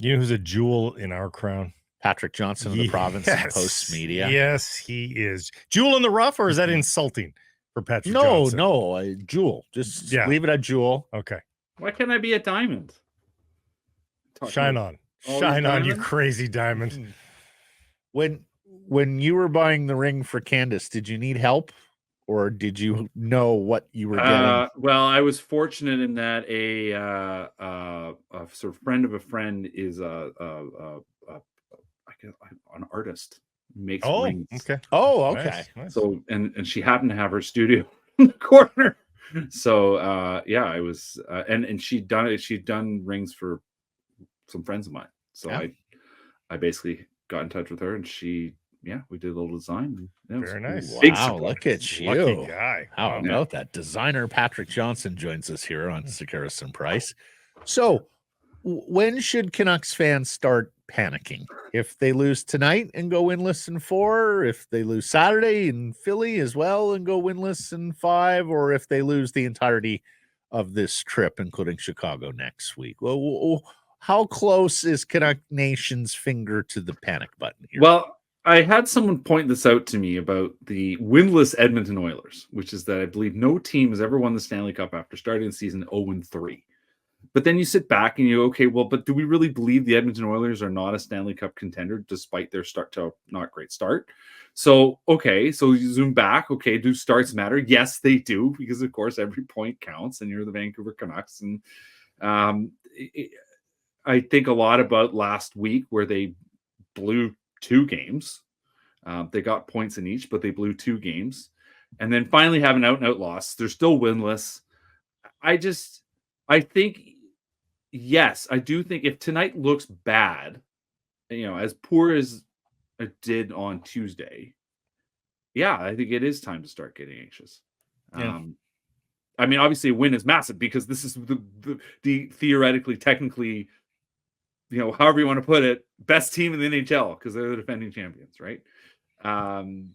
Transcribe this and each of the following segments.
You know who's a jewel in our crown? Patrick Johnson of the Province and Post Media. Yes, he is. Jewel in the rough, or is that insulting for Patrick Johnson? No, jewel. Just leave it at jewel. Okay. Why can't I be a diamond? Shine on. Shine on, you crazy diamond. When you were buying the ring for Candace, did you need help? Or did you know what you were getting? Well, I was fortunate in that a sort of friend of a friend is an artist, makes rings. Okay. Oh, okay. Nice. So and she happened to have her studio in the corner. So I was and she'd done rings for some friends of mine. So I basically got in touch with her, and we did a little design. Very nice. Wow, look at you. Lucky guy. How about that? Designer Patrick Johnson joins us here on Sekeres and Price. So when should Canucks fans start panicking? If they lose tonight and go winless in 4, if they lose Saturday in Philly as well and go winless in 5, or if they lose the entirety of this trip, including Chicago next week? Well, how close is Canuck Nation's finger to the panic button here? Well, I had someone point this out to me about the winless Edmonton Oilers, which is that I believe no team has ever won the Stanley Cup after starting the season 0-3. But then you sit back and you go, okay, well, but do we really believe the Edmonton Oilers are not a Stanley Cup contender despite their start to not great start? So, okay, so you zoom back. Okay, do starts matter? Yes, they do, because of course every point counts, and you're the Vancouver Canucks. And I think a lot about last week where they blew 2 games. They got points in each, but they blew 2 games. And then finally have an out-and-out loss. They're still winless. I think, yes, I do think if tonight looks bad, as poor as it did on Tuesday, I think it is time to start getting anxious. Yeah. I mean, obviously a win is massive because this is the theoretically, technically, however you want to put it, best team in the NHL because they're the defending champions, right?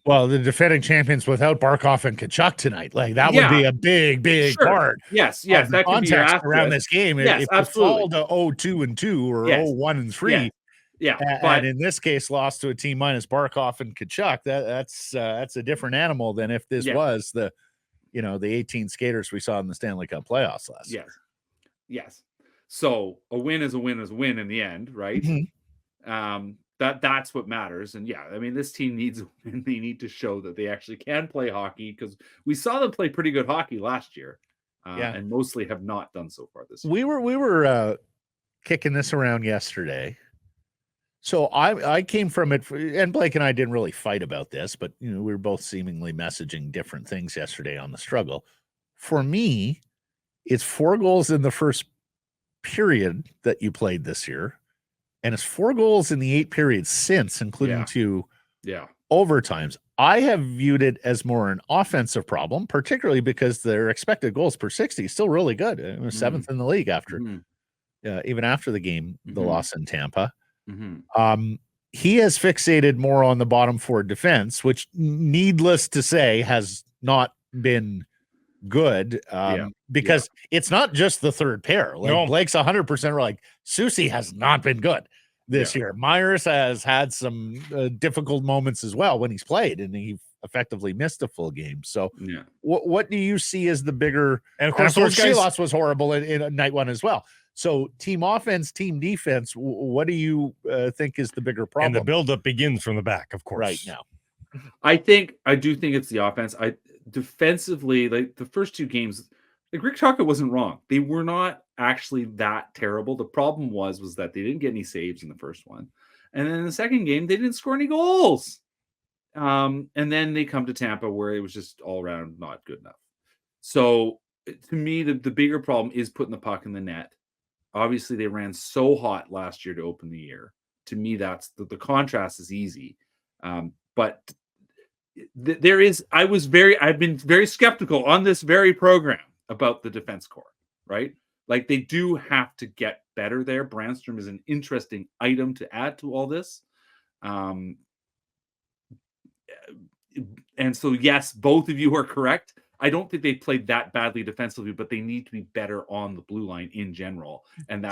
Well, the defending champions without Barkov and Tkachuk tonight, like that would be a big part. Yes, that could be your around this game. Yes, if absolutely. It fall to 0-2 or 0-1-3, but in this case, lost to a team minus Barkov and Tkachuk. That's a different animal than if this was the 18 skaters we saw in the Stanley Cup playoffs last year. Yes. So a win is a win in the end, right? Mm-hmm. That's what matters. And I mean, this team needs a win. They need to show that they actually can play hockey because we saw them play pretty good hockey last year, and mostly have not done so far this year. We were kicking this around yesterday. So I came from it, and Blake and I didn't really fight about this, but we were both seemingly messaging different things yesterday on the struggle. For me, it's 4 goals in the first period that you played this year. And it's 4 goals in the 8 periods since, including 2 overtimes. I have viewed it as more an offensive problem, particularly because their expected goals per 60 is still really good. It was 7th in the league after, even after the game, the loss in Tampa. He has fixated more on the bottom 4 defense, which, needless to say, has not been good because it's not just the third pair. Blake's 100% right. Susie has not been good this year. Myers has had some difficult moments as well when he's played, and he effectively missed a full game. So what do you see as the bigger, and of course Shelos was horrible in night 1 as well. So team offense, team defense, what do you think is the bigger problem? And the buildup begins from the back, of course. Right now. I do think it's the offense. Defensively, like the first 2 games, Rick Tucker wasn't wrong. They were not actually that terrible. The problem was that they didn't get any saves in the first one. And then in the second game, they didn't score any goals. And then they come to Tampa where it was just all around not good enough. So to me, the bigger problem is putting the puck in the net. Obviously, they ran so hot last year to open the year. To me, that's the contrast is easy. But I've been very skeptical on this very program about the defense core, right? Like they do have to get better there. Branstrom is an interesting item to add to all this. And so, yes, both of you are correct. I don't think they played that badly defensively, but they need to be better on the blue line in general. And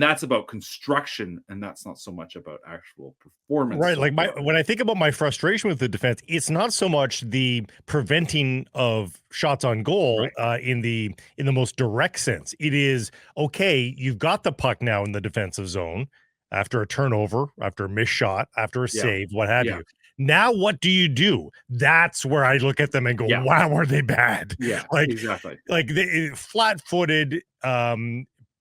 that's about construction, and that's not so much about actual performance. Right. So Like far. when I think about my frustration with the defense, it's not so much the preventing of shots on goal in the most direct sense. It is, okay, you've got the puck now in the defensive zone after a turnover, after a missed shot, after a save, what have you. Now what do? That's where I look at them and go, wow, are they bad? Yeah, like exactly. Like they flat-footed,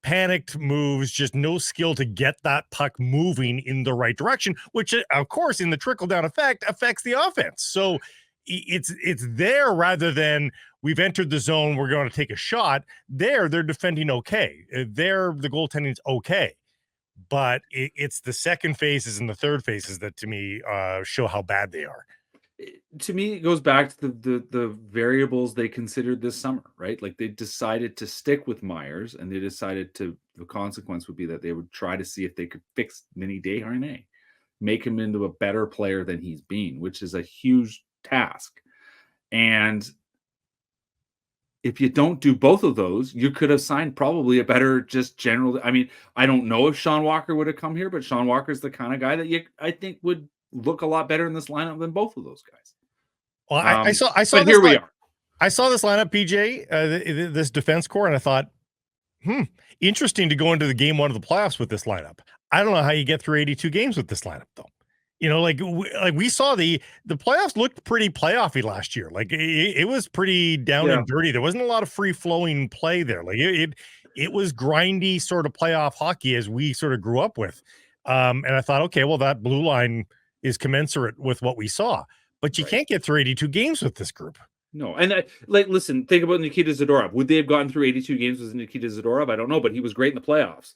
panicked moves, just no skill to get that puck moving in the right direction, which of course in the trickle-down effect affects the offense. So it's there rather than we've entered the zone, we're going to take a shot. They're defending okay. The goaltending's okay. But it's the second phases and the third phases that to me show how bad they are. To me, it goes back to the variables they considered this summer, right? Like they decided to stick with Myers, and they decided the consequence would be that they would try to see if they could fix Vinny Desharnais, make him into a better player than he's been, which is a huge task. And if you don't do both of those, you could have signed probably a better just general. I mean, I don't know if Sean Walker would have come here, but Sean Walker is the kind of guy that I think would look a lot better in this lineup than both of those guys. Well, I saw. But here we are. I saw this lineup, PJ, this defense core, and I thought, interesting to go into the game one of the playoffs with this lineup. I don't know how you get through 82 games with this lineup, though. You know, like we saw the playoffs looked pretty playoffy last year. Like it was pretty down and dirty. There wasn't a lot of free flowing play there. Like it was grindy sort of playoff hockey as we sort of grew up with. And I thought, okay, well, that blue line is commensurate with what we saw, but you can't get through 82 games with this group. No, and listen, think about Nikita Zadorov. Would they have gotten through 82 games with Nikita Zadorov? I don't know, but he was great in the playoffs.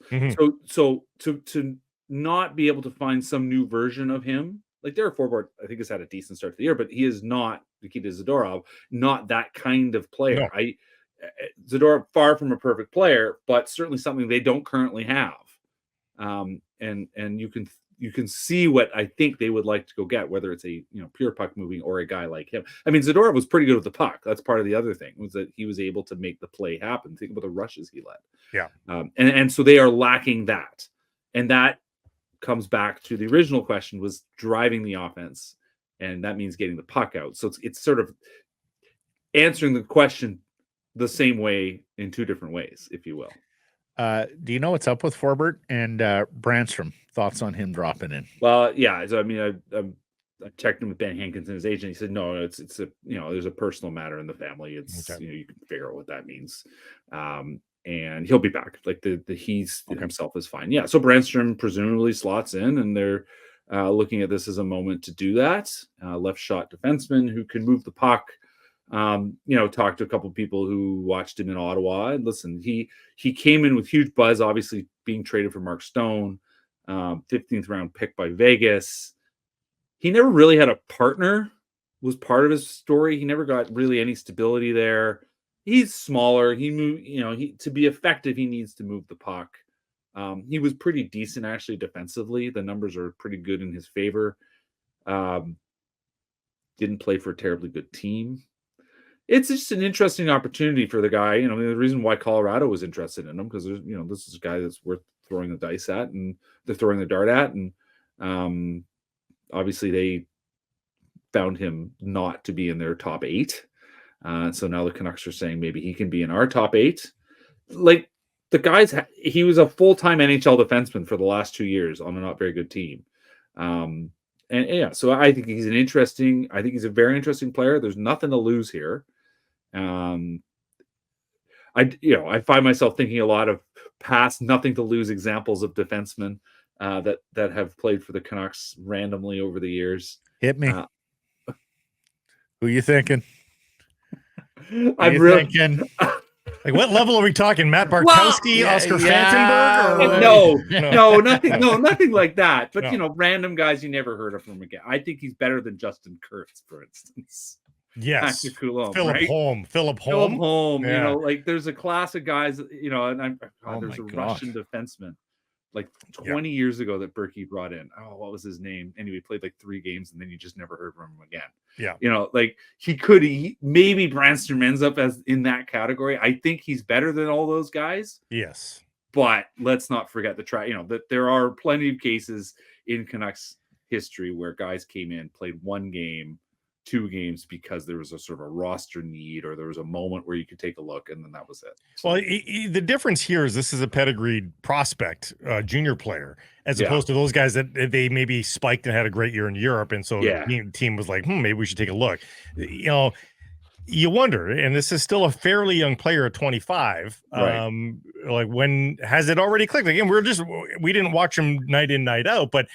So to not be able to find some new version of him, like Derek Forbort, I think has had a decent start to the year, but he is not Nikita Zadorov, not that kind of player. No. Zadorov, far from a perfect player, but certainly something they don't currently have. And you can see what I think they would like to go get, whether it's a pure puck moving or a guy like him. I mean, Zadorov was pretty good with the puck. That's part of the other thing, was that he was able to make the play happen. Think about the rushes he led. Yeah. And so they are lacking that. And that comes back to the original question, was driving the offense. And that means getting the puck out. So it's sort of answering the question the same way in two different ways, if you will. Do you know what's up with Forbort and Branstrom? Thoughts on him dropping in? Well, yeah. So I mean, I checked him with Ben Hankins and his agent. He said, no, it's a there's a personal matter in the family. It's you can figure out what that means. And he'll be back. Like he's himself is fine. Yeah. So Branstrom presumably slots in, and they're looking at this as a moment to do that. Left shot defenseman who can move the puck. Talked to a couple of people who watched him in Ottawa, and listen, he came in with huge buzz, obviously being traded for Mark Stone, 15th round pick by Vegas. He never really had a partner, was part of his story. He never got really any stability there. He's smaller. He moved, to be effective, he needs to move the puck. He was pretty decent actually defensively. The numbers are pretty good in his favor. Didn't play for a terribly good team. It's just an interesting opportunity for the guy. The reason why Colorado was interested in him, because this is a guy that's worth throwing the dice at, and they're throwing the dart at, and obviously they found him not to be in their top 8. So now the Canucks are saying maybe he can be in our top 8. Like the guy's, he was a full-time NHL defenseman for the last 2 years on a not very good team. And yeah, so I think he's a very interesting player. There's nothing to lose here. I find myself thinking a lot of past nothing to lose examples of defensemen that have played for the Canucks randomly over the years. Hit me. Who you thinking? I'm really thinking. Like, what level are we talking? Matt Bartkowski, Oscar Fantenberg? No, nothing like that. But random guys you never heard of from again. I think he's better than Justin Kurtz, for instance. Yes, Coulomb, Philip right? Holm. Yeah. There's a class of guys. And there's a Russian defenseman like 20 years ago that Berkey brought in. Oh, what was his name? Anyway, he played like 3 games and then you just never heard from him again. Yeah. You know, like maybe Branstrom ends up as in that category. I think he's better than all those guys. Yes. But let's not forget that there are plenty of cases in Canucks history where guys came in, played 1 game, 2 games because there was a sort of a roster need or there was a moment where you could take a look and then that was it. So, Well, the difference here is this is a pedigreed prospect, junior player, as opposed to those guys that they maybe spiked and had a great year in Europe. And so the team was like, maybe we should take a look. You know, you wonder, and this is still a fairly young player at 25. Right. Like, when has it already clicked? Again, we didn't watch him night in, night out, but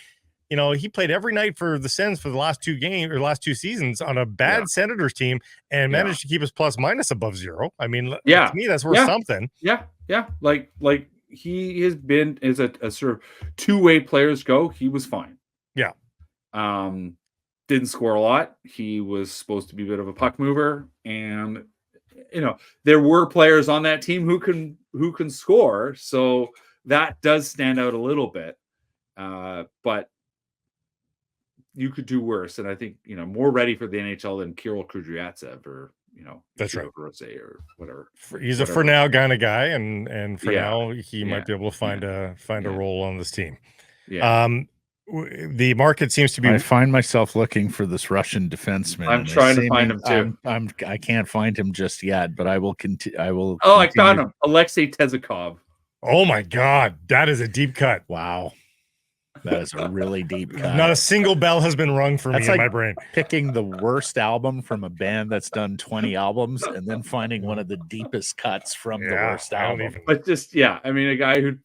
you know, he played every night for the Sens for the last 2 seasons on a bad Senators team and managed to keep his plus minus above 0. I mean, to me, that's worth something. Yeah. Like he has been as a sort of two-way players go. He was fine. Yeah. Didn't score a lot. He was supposed to be a bit of a puck mover, and you know, there were players on that team who can score. So that does stand out a little bit. But you could do worse, and I think more ready for the NHL than Kirill Kudryavtsev or that's right, Rose or whatever. He's a for now kind of guy, and for now he might be able to find a role on this team. Yeah. The market seems to be. I find myself looking for this Russian defenseman. I'm trying to find him too. I can't find him just yet, but I will continue. I found him, Alexei Tezikov. Oh my God, that is a deep cut. Wow. That is a really deep cut. Not a single bell has been rung for me in my brain. Picking the worst album from a band that's done 20 albums and then finding one of the deepest cuts from the worst album. But just, I mean, a guy he'd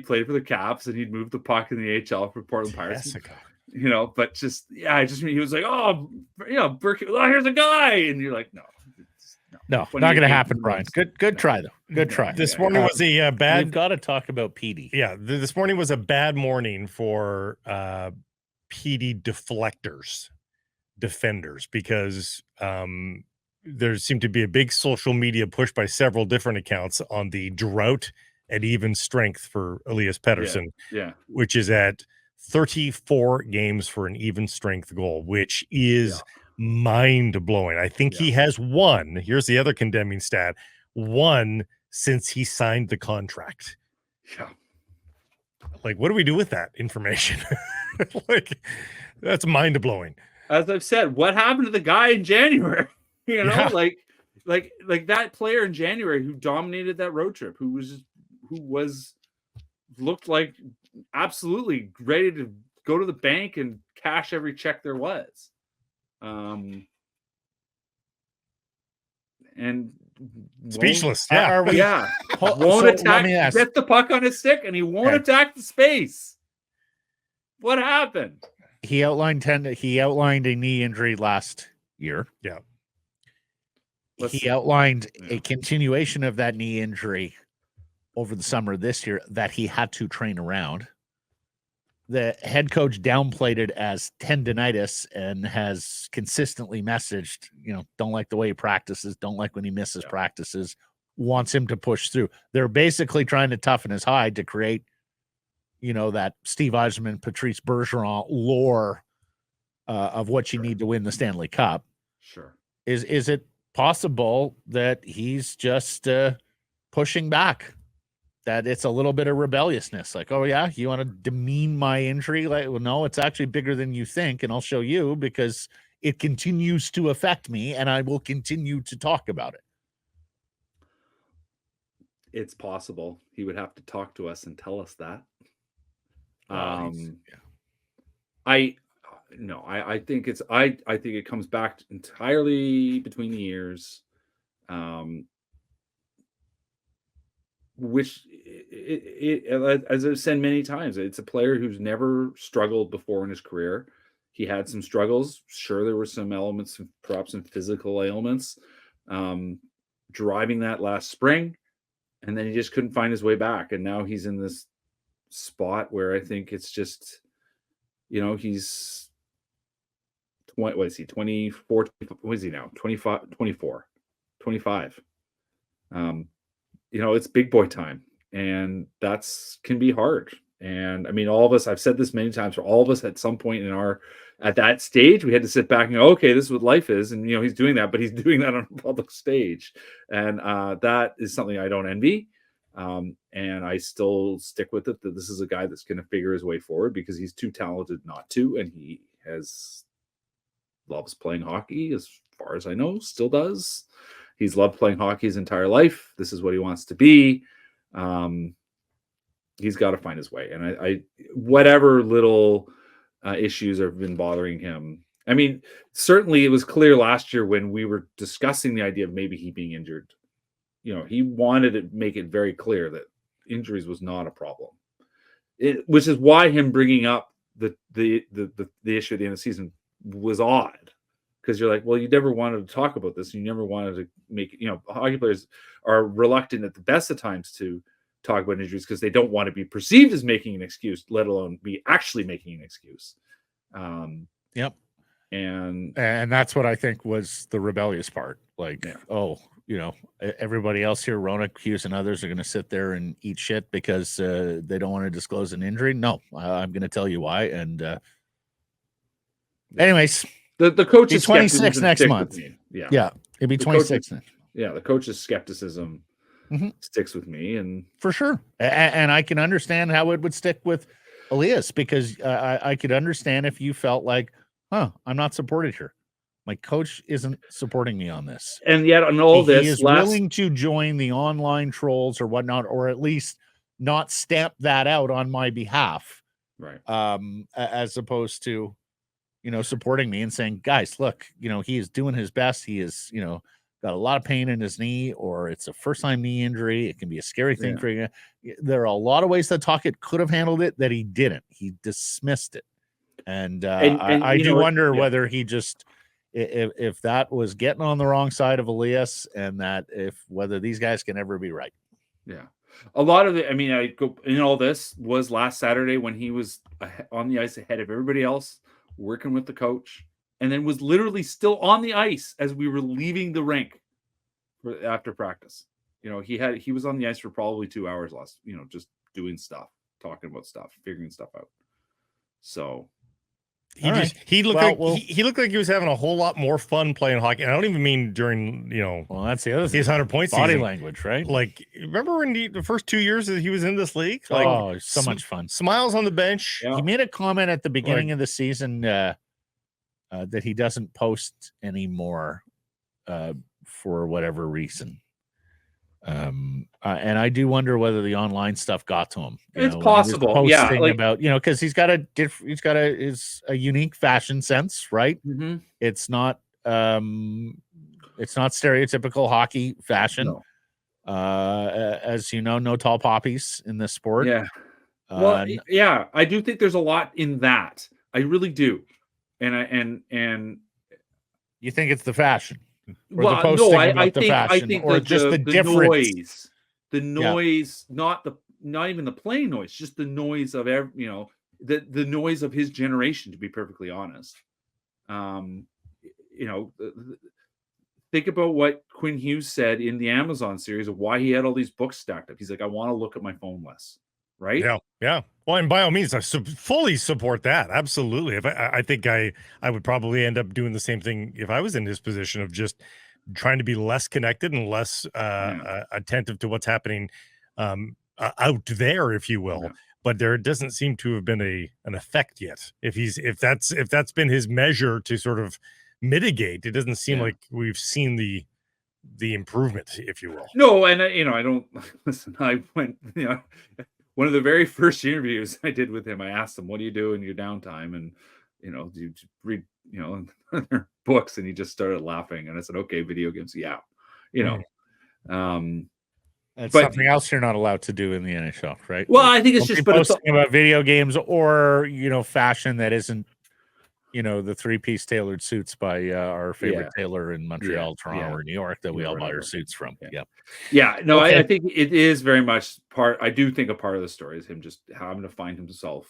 played for the Caps and he'd moved the puck in the AHL for Portland Pirates. But just, he was like, Berkey, here's a guy. And you're like, no. No, not going to happen, Brian. Good try, though. Good try. This morning was a bad... We've got to talk about PD. Yeah, this morning was a bad morning for PD defenders, because there seemed to be a big social media push by several different accounts on the drought at even strength for Elias Pettersson, which is at 34 games for an even strength goal, which is... mind-blowing. I think he has one. Here's the other condemning stat. One since he signed the contract. Yeah. Like, what do we do with that information? Like, that's mind-blowing. As I've said, what happened to the guy in January? Like that player in January who dominated that road trip, who looked like absolutely ready to go to the bank and cash every check there was. And speechless. Won't attack. Get the puck on his stick, and he won't attack the space. What happened? He outlined a knee injury last year. Yeah. He outlined a continuation of that knee injury over the summer this year that he had to train around. The head coach downplayed it as tendinitis and has consistently messaged, don't like the way he practices, don't like when he misses practices, wants him to push through. They're basically trying to toughen his hide to create, that Steve Yzerman, Patrice Bergeron lore of what you need to win the Stanley Cup. Sure. Is it possible that he's just pushing back? That it's a little bit of rebelliousness, like, oh yeah, you want to demean my injury? Like, well, no, it's actually bigger than you think, and I'll show you because it continues to affect me, and I will continue to talk about it. It's possible. He would have to talk to us and tell us that. I think it comes back entirely between the ears. Which as I've said many times, it's a player who's never struggled before in his career. He had some struggles. Sure, there were some elements, perhaps some physical ailments, driving that last spring, and then he just couldn't find his way back. And now he's in this spot where I think it's just, he's 20, what is he, 24, what is he now? 25, 24, 25. It's big boy time, and can be hard. And I mean, all of us, I've said this many times, for all of us at some point at that stage, we had to sit back and go, okay, this is what life is. And, he's doing that, but he's doing that on a public stage. And that is something I don't envy. And I still stick with it that this is a guy that's going to figure his way forward because he's too talented not to. And he loves playing hockey, as far as I know, still does. He's loved playing hockey his entire life. This is what he wants to be. He's got to find his way. And I whatever little issues have been bothering him. I mean, certainly it was clear last year when we were discussing the idea of maybe he being injured. He wanted to make it very clear that injuries was not a problem. Which is why him bringing up the issue at the end of the season was odd. Because you're like, well, you never wanted to talk about this. You never wanted to make, hockey players are reluctant at the best of times to talk about injuries because they don't want to be perceived as making an excuse, let alone be actually making an excuse. Yep. And that's what I think was the rebellious part. Like, everybody else here, Ronak, Hughes, and others are going to sit there and eat shit because they don't want to disclose an injury. No, I'm going to tell you why. And anyways, the coach is 26 next month. Yeah, it'd be 26. The coach's skepticism sticks with me, and for sure. And I can understand how it would stick with Elias because I could understand if you felt like, I'm not supported here. My coach isn't supporting me on this. And yet on all this, he is willing to join the online trolls or whatnot, or at least not stamp that out on my behalf. Right. As opposed to, supporting me and saying, guys, look, he is doing his best. He is, got a lot of pain in his knee, or it's a first-time knee injury. It can be a scary thing for you. There are a lot of ways that Tocchet could have handled it that he didn't. He dismissed it. And I do wonder whether he just, if that was getting on the wrong side of Elias, and that whether these guys can ever be right. Yeah. A lot of it, I mean, all this was last Saturday when he was on the ice ahead of everybody else, working with the coach, and then was literally still on the ice as we were leaving the rink after practice. He was on the ice for probably 2 hours last, just doing stuff, talking about stuff, figuring stuff out. So he looked like he was having a whole lot more fun playing hockey. And I don't even mean during, well, that's the other thing. His 100 points body season. Language, right? Like, remember when the first 2 years that he was in this league? Like, so much fun. Smiles on the bench. Yeah. He made a comment at the beginning of the season that he doesn't post anymore for whatever reason. And I do wonder whether the online stuff got to him. It's possible, about because he's got a unique fashion sense, right? Mm-hmm. It's not stereotypical hockey fashion. No. As you know, no tall poppies in this sport. Yeah. Well, I do think there's a lot in that. I really do, and you think it's the fashion. Well, no, I think or just the difference. Noise, not even the playing noise, just the noise of the noise of his generation. To be perfectly honest, think about what Quinn Hughes said in the Amazon series of why he had all these books stacked up. He's like, I want to look at my phone less. Right? Yeah. Well, and by all means, I fully support that. Absolutely. If I think I would probably end up doing the same thing if I was in his position of just trying to be less connected and less attentive to what's happening out there, if you will. Yeah. But there doesn't seem to have been an effect yet. If that's been his measure to sort of mitigate, it doesn't seem like we've seen the improvement, if you will. No, and I don't listen. I went, one of the very first interviews I did with him, I asked him, what do you do in your downtime? And, do you read, their books? And he just started laughing. And I said, okay, video games. Yeah. That's something else you're not allowed to do in the NHL, right? Well, I think it's just posting about video games or, fashion that isn't, the three-piece tailored suits by our favorite tailor in Montreal, Toronto, or New York that we all buy our suits from. Yeah. No, okay. I think it is very much I do think a part of the story is him just having to find himself,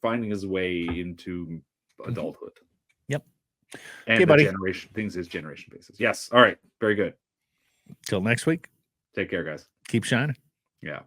finding his way into adulthood. Yep. And his generation basis. Yes. All right. Very good. Till next week. Take care, guys. Keep shining. Yeah.